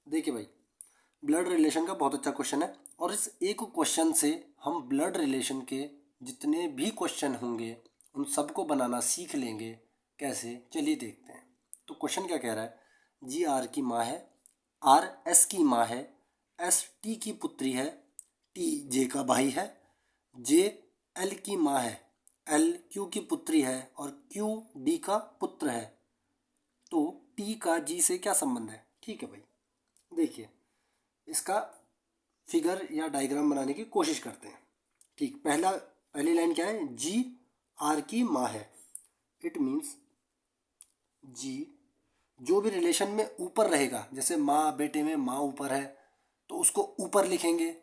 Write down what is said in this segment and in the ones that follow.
देखिए भाई, blood relation का बहुत अच्छा क्वेश्चन है और इस एक क्वेश्चन से हम ब्लड रिलेशन के जितने भी क्वेश्चन होंगे उन सबको बनाना सीख लेंगे। कैसे, चलिए देखते हैं। तो क्वेश्चन क्या कह रहा है, जी आर की माँ है, आर एस की माँ है, एस टी की पुत्री है, टी जे का भाई है, जे एल की माँ है, एल क्यू की पुत्री है और क्यू डी का पुत्र है। तो टी का जी से क्या संबंध है? ठीक है भाई, देखिए इसका फिगर या डायग्राम बनाने की कोशिश करते हैं। ठीक, पहली लाइन क्या है, जी आर की माँ है। इट मीन्स जी जो भी रिलेशन में ऊपर रहेगा, जैसे माँ बेटे में माँ ऊपर है तो उसको ऊपर लिखेंगे,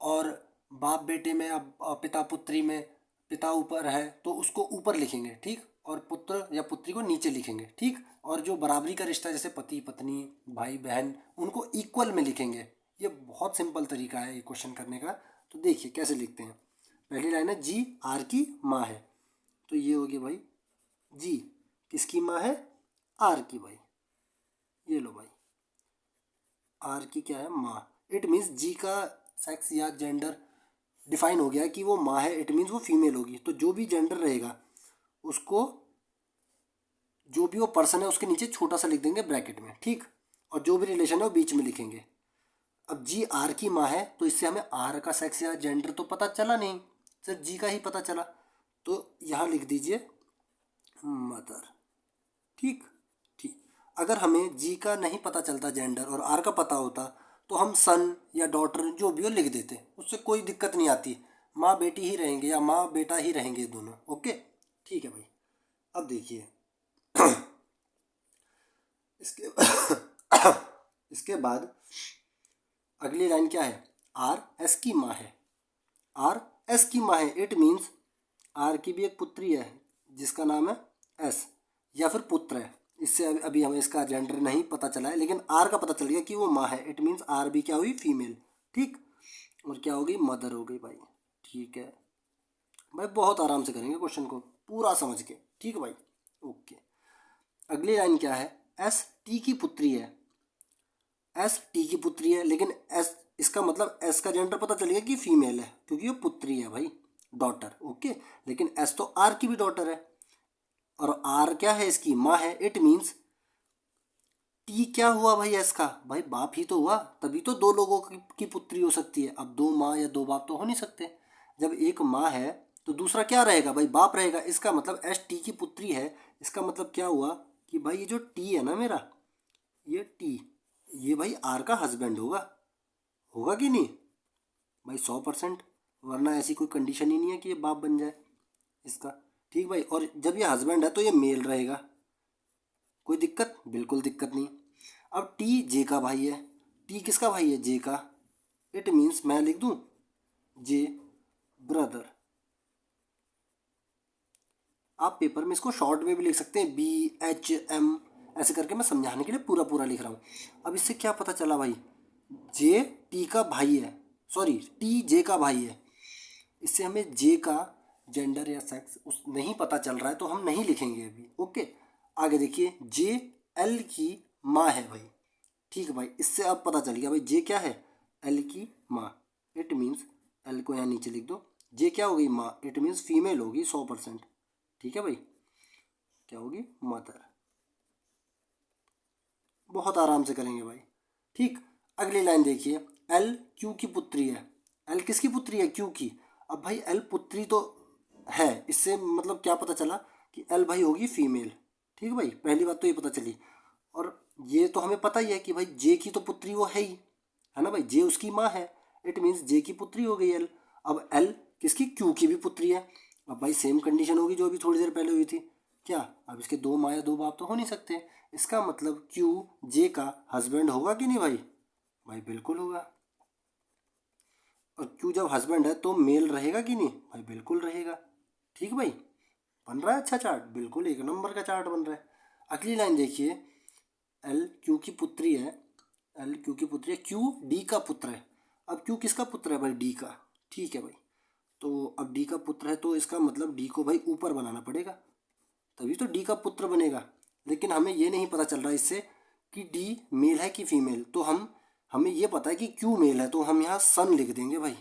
और बाप बेटे में अब पिता पुत्री में पिता ऊपर है तो उसको ऊपर लिखेंगे। ठीक, और पुत्र या पुत्री को नीचे लिखेंगे। ठीक, और जो बराबरी का रिश्ता जैसे पति पत्नी भाई बहन उनको इक्वल में लिखेंगे। ये बहुत सिंपल तरीका है ये क्वेश्चन करने का। तो देखिए कैसे लिखते हैं। पहली लाइन है जी आर की माँ है, तो ये होगी भाई जी किसकी माँ है, आर की। भाई ये लो भाई, आर की क्या है, माँ। इट मीन्स जी का सेक्स या जेंडर डिफाइन हो गया है कि वो माँ है। इट मीन्स वो फीमेल होगी, तो जो भी जेंडर रहेगा उसको, जो भी वो पर्सन है उसके नीचे छोटा सा लिख देंगे ब्रैकेट में। ठीक, और जो भी रिलेशन है वो बीच में लिखेंगे। अब जी आर की माँ है तो इससे हमें आर का सेक्स या जेंडर तो पता चला नहीं, सिर्फ जी का ही पता चला, तो यहाँ लिख दीजिए मदर। ठीक, ठीक। अगर हमें जी का नहीं पता चलता जेंडर और आर का पता होता तो हम सन या डॉटर जो भी हो लिख देते, उससे कोई दिक्कत नहीं आती। माँ बेटी ही रहेंगे या माँ बेटा ही रहेंगे दोनों। ओके, ठीक है भाई। अब देखिए इसके इसके बाद अगली लाइन क्या है, आर एस की माँ है। आर एस की माँ है, इट मीन्स आर की भी एक पुत्री है जिसका नाम है एस, या फिर पुत्र है। इससे अभी हमें इसका जेंडर नहीं पता चला है, लेकिन आर का पता चल गया कि वो माँ है। इट मीन्स आर भी क्या हुई, फीमेल। ठीक, और क्या हो गई, मदर हो गई भाई। ठीक है भाई, बहुत आराम से करेंगे क्वेश्चन को पूरा समझ के। ठीक है भाई, ओके। अगली लाइन क्या है, एस टी की पुत्री है। एस टी की पुत्री है, लेकिन एस, इसका मतलब एस का जेंडर पता चल गया कि फीमेल है क्योंकि वो पुत्री है भाई, डॉटर। ओके, लेकिन एस तो आर की भी डॉटर है और आर क्या है, इसकी माँ है। इट मीन्स टी क्या हुआ भाई, एस का भाई बाप ही तो हुआ, तभी तो दो लोगों की पुत्री हो सकती है। अब दो माँ या दो बाप तो हो नहीं सकते। जब एक माँ है तो दूसरा क्या रहेगा भाई, बाप रहेगा। इसका मतलब एस टी की पुत्री है, इसका मतलब क्या हुआ कि भाई ये जो टी है ना मेरा, ये टी, ये भाई आर का हस्बैंड होगा। होगा कि नहीं भाई, 100%। वरना ऐसी कोई कंडीशन ही नहीं है कि ये बाप बन जाए इसका। ठीक भाई, और जब ये हस्बैंड है तो ये मेल रहेगा। कोई दिक्कत, बिल्कुल दिक्कत नहीं। अब टी जे का भाई है। टी किसका भाई है, जे का। इट मीन्स मैं लिख दूं जे ब्रदर। आप पेपर में इसको शॉर्ट में भी लिख सकते हैं, बी एच एम ऐसे करके। मैं समझाने के लिए पूरा पूरा लिख रहा हूँ। अब इससे क्या पता चला भाई, जे टी का भाई है, सॉरी टी जे का भाई है। इससे हमें जे का जेंडर या सेक्स उस नहीं पता चल रहा है तो हम नहीं लिखेंगे अभी। ओके, आगे देखिए, जे एल की माँ है भाई। ठीक है भाई, इससे अब पता चल गया भाई जे क्या है, एल की माँ। इट मीन्स एल को यहाँ नीचे लिख दो, जे क्या हो गई, माँ। इट मीन्स फीमेल होगी 100%। ठीक है भाई, क्या होगी, मदर। बहुत आराम से करेंगे भाई। ठीक, अगली लाइन देखिए, एल क्यू की पुत्री है। एल किसकी पुत्री है, क्यू की। अब भाई एल पुत्री तो है, इससे मतलब क्या पता चला कि एल भाई होगी फीमेल। ठीक है भाई, पहली बात तो ये पता चली। और ये तो हमें पता ही है कि भाई जे की तो पुत्री वो है ही, है ना भाई, जे उसकी माँ है। इट मीन्स जे की पुत्री हो गई एल। अब एल किसकी, क्यू की भी पुत्री है। अब भाई सेम कंडीशन होगी जो अभी थोड़ी देर पहले हुई थी। क्या, अब इसके दो माँ या दो बाप तो हो नहीं सकते। इसका मतलब क्यू जे का हस्बैंड होगा कि नहीं भाई, भाई बिल्कुल होगा। और क्यू जब हस्बैंड है तो मेल रहेगा कि नहीं भाई, बिल्कुल रहेगा। ठीक भाई, बन रहा है अच्छा चार्ट, बिल्कुल एक नंबर का चार्ट बन रहा है। अगली लाइन देखिए, एल क्यू की पुत्री है। एल क्यू की पुत्री है, क्यू डी का पुत्र है। अब क्यू किसका पुत्र है भाई, डी का। ठीक है भाई, तो अब डी का पुत्र है तो इसका मतलब डी को भाई ऊपर बनाना पड़ेगा, तभी तो डी का पुत्र बनेगा। लेकिन हमें ये नहीं पता चल रहा इससे कि डी मेल है कि फीमेल, तो हम हमें ये पता है कि क्यू मेल है तो हम यहाँ सन लिख देंगे भाई।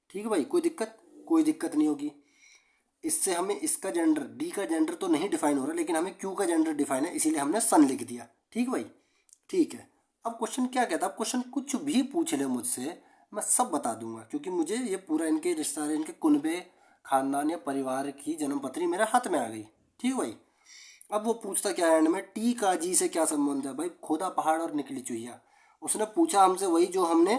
ठीक है भाई, कोई दिक्कत नहीं होगी। इससे हमें इसका जेंडर, डी का जेंडर तो नहीं डिफाइन हो रहा, लेकिन हमें क्यू का जेंडर डिफाइन है, इसीलिए हमने सन लिख दिया। ठीक भाई, ठीक है। अब क्वेश्चन क्या कहता है, अब क्वेश्चन कुछ भी पूछ ले मुझसे, मैं सब बता दूंगा, क्योंकि मुझे ये पूरा इनके रिश्तेदार, इनके कुनबे, खानदान या परिवार की जन्मपत्री मेरे हाथ में आ गई। ठीक भाई। अब वो पूछता क्या है एंड में, टी का जी से क्या संबंध है भाई, खोदा पहाड़ और निकली चुहिया। उसने पूछा हमसे वही जो हमने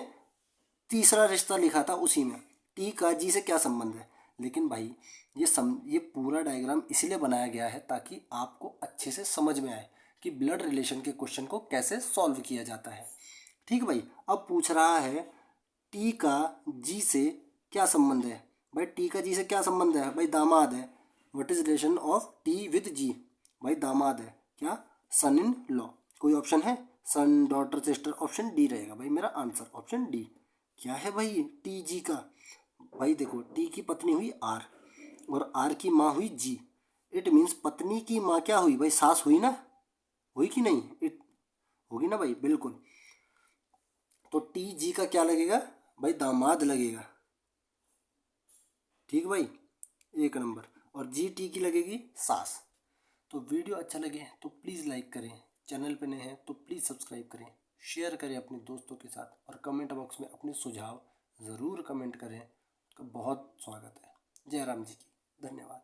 तीसरा रिश्ता लिखा था उसी में, टी का जी से क्या संबंध है। लेकिन भाई ये पूरा डायग्राम इसलिए बनाया गया है ताकि आपको अच्छे से समझ में आए कि ब्लड रिलेशन के क्वेश्चन को कैसे सॉल्व किया जाता है। ठीक है भाई। अब पूछ रहा है टी का जी से क्या संबंध है। भाई टी का जी से क्या संबंध है भाई, दामाद है। What is relation of T with G, भाई दामाद है। क्या, सन इन लॉ। कोई ऑप्शन है, सन, डॉटर, सिस्टर, ऑप्शन डी रहेगा भाई मेरा आंसर, ऑप्शन डी। क्या है भाई टी जी का, भाई देखो टी की पत्नी हुई आर और आर की माँ हुई जी। इट मीन्स पत्नी की माँ क्या हुई भाई, सास हुई ना, हुई कि नहीं, इट होगी ना भाई, बिल्कुल। तो टी जी का क्या लगेगा भाई, दामाद लगेगा। ठीक भाई, एक नंबर। और जी टी की लगेगी सास। तो वीडियो अच्छा लगे तो प्लीज़ लाइक करें, चैनल पे नए हैं तो प्लीज़ सब्सक्राइब करें, शेयर करें अपने दोस्तों के साथ, और कमेंट बॉक्स में अपने सुझाव ज़रूर कमेंट करें। आपका बहुत स्वागत है। जय राम जी की। धन्यवाद।